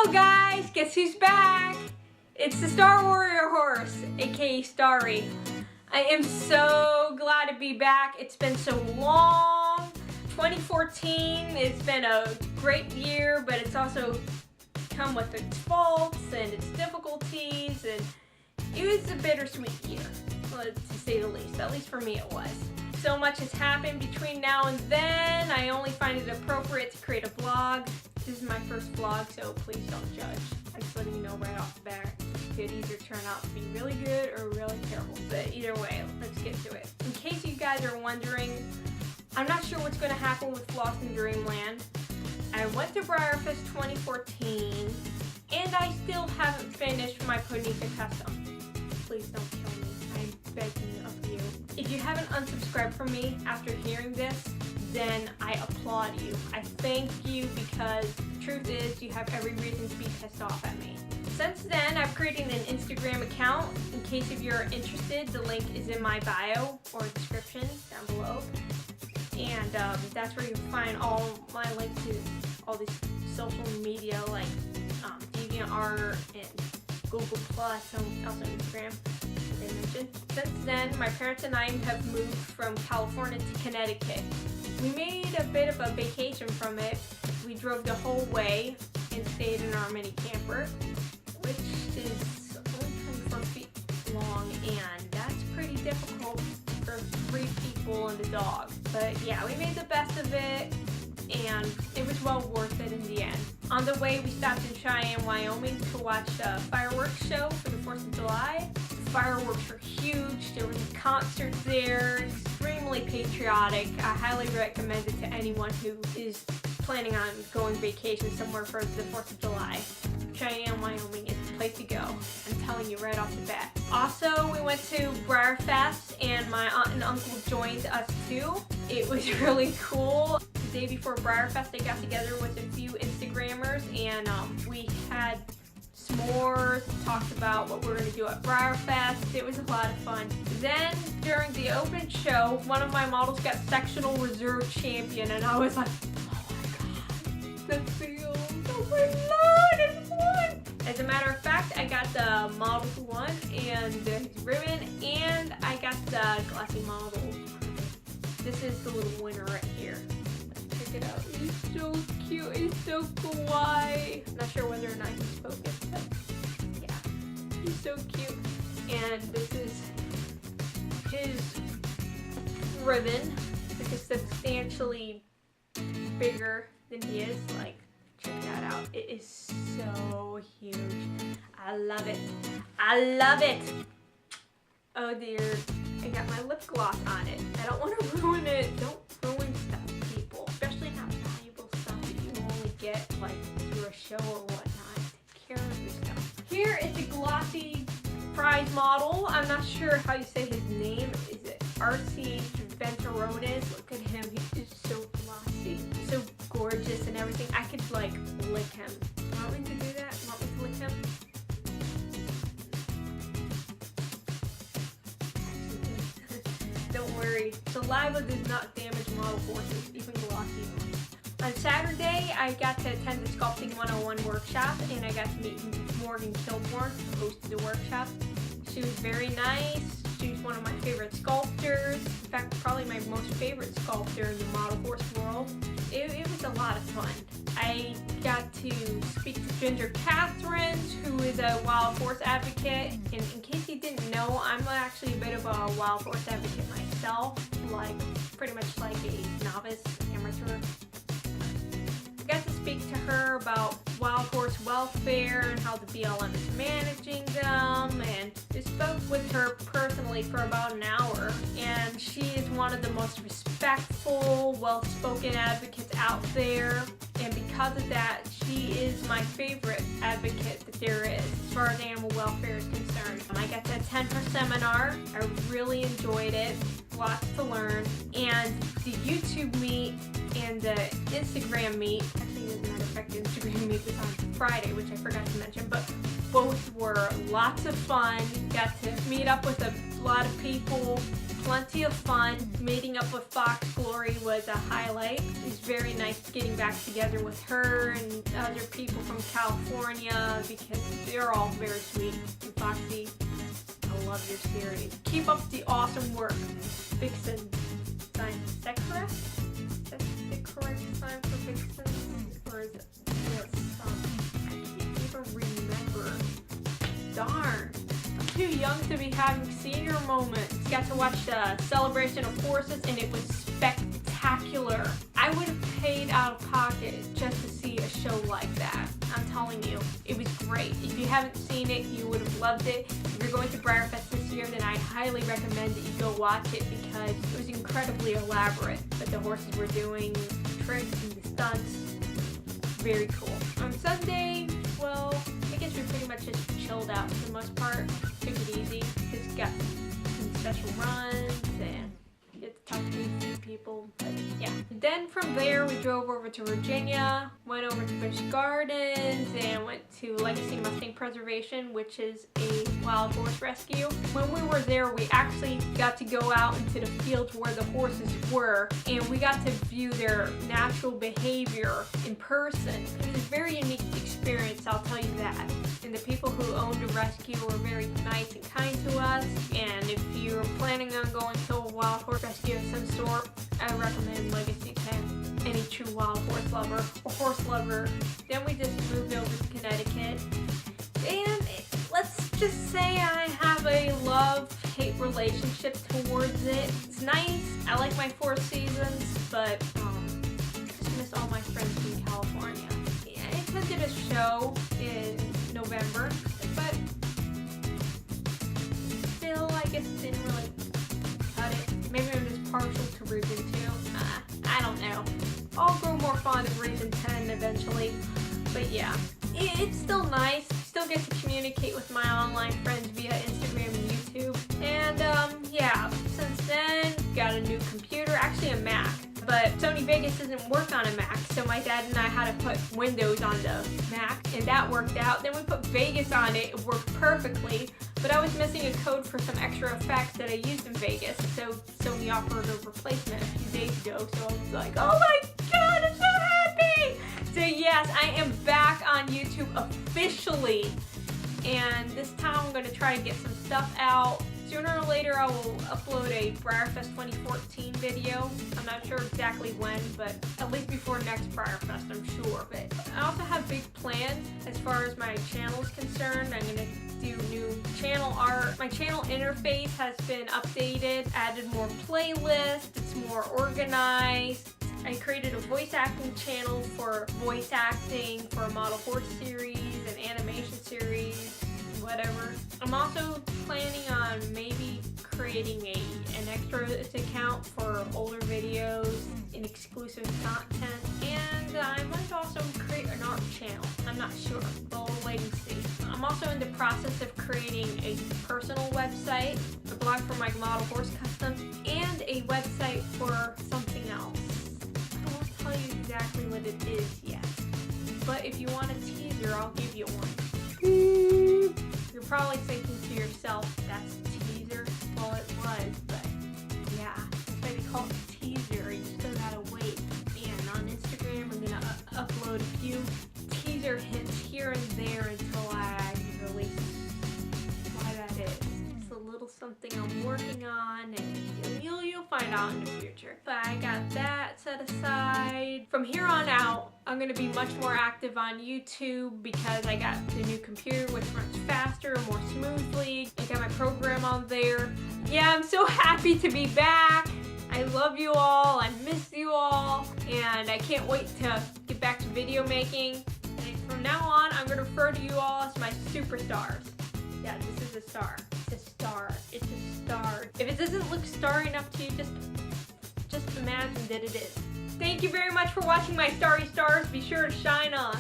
Hello guys, guess who's back? It's the Star Warrior horse, aka Starry. I am so glad to be back. It's been so long. 2014, it's been a great year, but it's also come with its faults and its difficulties, and it was a bittersweet year, to say the least. At least for me it was. So much has happened between now and then. I only find it appropriate to create a vlog. This is my first vlog, so please don't judge. I'm just letting you know right off the bat. It could either turn out to be really good or really terrible. But either way, let's get to it. In case you guys are wondering, I'm not sure what's going to happen with Lost in Dreamland. I went to Briarfest 2014, and I still haven't finished my Ponica custom. Please don't kill me. I'm begging of you. If you haven't unsubscribed from me after hearing this, then I applaud you. I thank you because the truth is you have every reason to be pissed off at me. Since then, I've created an Instagram account. In case if you're interested, the link is in my bio or description down below. And that's where you'll find all my links to all these social media like DeviantArt and Google+, and also Instagram. They mentioned. Since then, my parents and I have moved from California to Connecticut. We made a bit of a vacation from it. We drove the whole way and stayed in our mini camper, which is only 24 feet long, and that's pretty difficult for 3 people and a dog. But yeah, we made the best of it, and it was well worth it in the end. On the way, we stopped in Cheyenne, Wyoming to watch a fireworks show for the 4th of July. The fireworks were huge. There was a concert there, extremely patriotic. I highly recommend it to anyone who is planning on going vacation somewhere for the 4th of July. Cheyenne, Wyoming is the place to go. I'm telling you right off the bat. Also, we went to Briarfest, and my aunt and uncle joined us too. It was really cool. The day before Briarfest, I got together with a few Instagrammers, and we had s'mores, talked about what we're going to do at Briarfest. It was a lot of fun. Then, during the open show, one of my models got sectional reserve champion, and I was like, oh my god, that feels, oh my lord, it's fun! As a matter of fact, I got the model one and the ribbon, and I got the glossy model. This is the little winner right here. Let's check it out. It's so cute. It's so kawaii. I'm not sure whether or not he's focused, but yeah, he's so cute. And this is his ribbon. It's substantially bigger than he is. Like, check that out. It is so huge. I love it. I love it. Oh dear. I got my lip gloss on it. I don't want to ruin it. Don't ruin stuff, people. Especially not valuable stuff that you only get like through a show or whatnot. Take care of your stuff. Here is a glossy prize model. I'm not sure how you say his name. Is it RC Venturones? Look at him. He is so glossy. So gorgeous and everything. I could like lick him. Want me to do that? Want me to lick him? Don't worry, saliva does not damage model horses, even glossy ones. On Saturday, I got to attend the Sculpting 101 workshop, and I got to meet Morgan Kilborn, who hosted the workshop. She was very nice. She was one of my favorite sculptors. In fact, probably my most favorite sculptor in the model horse world. It was a lot of fun. I got to speak to Ginger Catherine, who is a wild horse advocate. And in case you didn't know, I'm actually a bit of a wild horse advocate myself, like pretty much like a novice amateur. I got to speak to her about wild horse welfare and how the BLM is managing them, and just spoke with her personally for about an hour. And she is one of the most respectful, well-spoken advocates out there, and because of that, she is my favorite advocate that there is as far as animal welfare is concerned. I got to attend her seminar. I really enjoyed it. Lots to learn. And the YouTube meet and the Instagram meet, actually as a matter of fact the Instagram meet was on Friday, which I forgot to mention, but Both were lots of fun. Got to meet up with a lot of people. Plenty of fun. Meeting up with Fox Glory was a highlight. It was very nice getting back together with her and other people from California because they're all very sweet. And Foxy, I love your series. Keep up the awesome work. Vixen. Is that correct? Is that the correct sign for Vixen? Or is it this? I can't even remember. Darn. Too young to be having senior moments. Got to watch the celebration of horses and it was spectacular. I would have paid out of pocket just to see a show like that. I'm telling you, it was great. If you haven't seen it, you would have loved it. If you're going to BriarFest this year, then I highly recommend that you go watch it because it was incredibly elaborate. But the horses were doing tricks and the stunts. Very cool. On Sunday, well, I guess we pretty much just chilled out for the most part. Took it easy. Just got some special runs and get to talk to a few people. But yeah. Then from there we drove over to Virginia, went over to Busch Gardens, and went to Legacy Mustang Preservation, which is a wild horse rescue. When we were there, we actually got to go out into the fields where the horses were, and we got to view their natural behavior in person. It was a very unique experience, I'll tell you that. And the people who owned the rescue were very nice and kind to us. And if you're planning on going to a wild horse rescue of some sort, I recommend Legacy to any true wild horse lover or horse lover. Then we just moved over to Connecticut. And let's just say I have a love-hate relationship towards it. It's nice. I like my 4 seasons, but I just miss all my friends from California. Yeah, I attended a show in November, but still, I guess it didn't really cut it. Maybe I'm just partial to Region 2. I don't know. I'll grow more fond of Region 10 eventually, but yeah. It's still nice. Still get to communicate with my online friends via Instagram and YouTube. And yeah, since then, got a new computer, actually a Mac. But Sony Vegas doesn't work on a Mac, so my dad and I had to put Windows on the Mac, and that worked out. Then we put Vegas on it, it worked perfectly, but I was missing a code for some extra effects that I used in Vegas, so Sony offered a replacement a few days ago, so I was like, oh my god, I'm so happy! So yes, I am back on YouTube officially, and this time I'm going to try to get some stuff out. Sooner or later I will upload a BriarFest 2014 video. I'm not sure exactly when, but at least before next BriarFest, I'm sure. But I also have big plans as far as my channel is concerned. I'm going to do new channel art. My channel interface has been updated, added more playlists, it's more organized. I created a voice acting channel for voice acting for a model horse series, an animation series, whatever. I'm also planning on maybe creating an extra account for older videos and exclusive content, and I might also create an art channel. I'm not sure, but we'll wait and see. I'm also in the process of creating a personal website, a blog for my model horse customs, and a website for something else. I won't tell you exactly what it is yet, but if you want a teaser, I'll give you one. You're probably thinking to yourself, that's a teaser? Well, it was, but yeah, that's why they call it a teaser. You still gotta wait. And on Instagram, I'm gonna upload a few teaser hits here and there until I release why that is. It's a little something I'm working on, and you'll find out in the future. But I got that set aside. From here on out, I'm going to be much more active on YouTube because I got the new computer which runs faster and more smoothly. I got my program on there. Yeah, I'm so happy to be back. I love you all, I miss you all, and I can't wait to get back to video making. And from now on, I'm going to refer to you all as my superstars. Yeah, this is a star. It's a star. It's a star. If it doesn't look starry enough to you, just imagine that it is. Thank you very much for watching my starry stars. Be sure to shine on.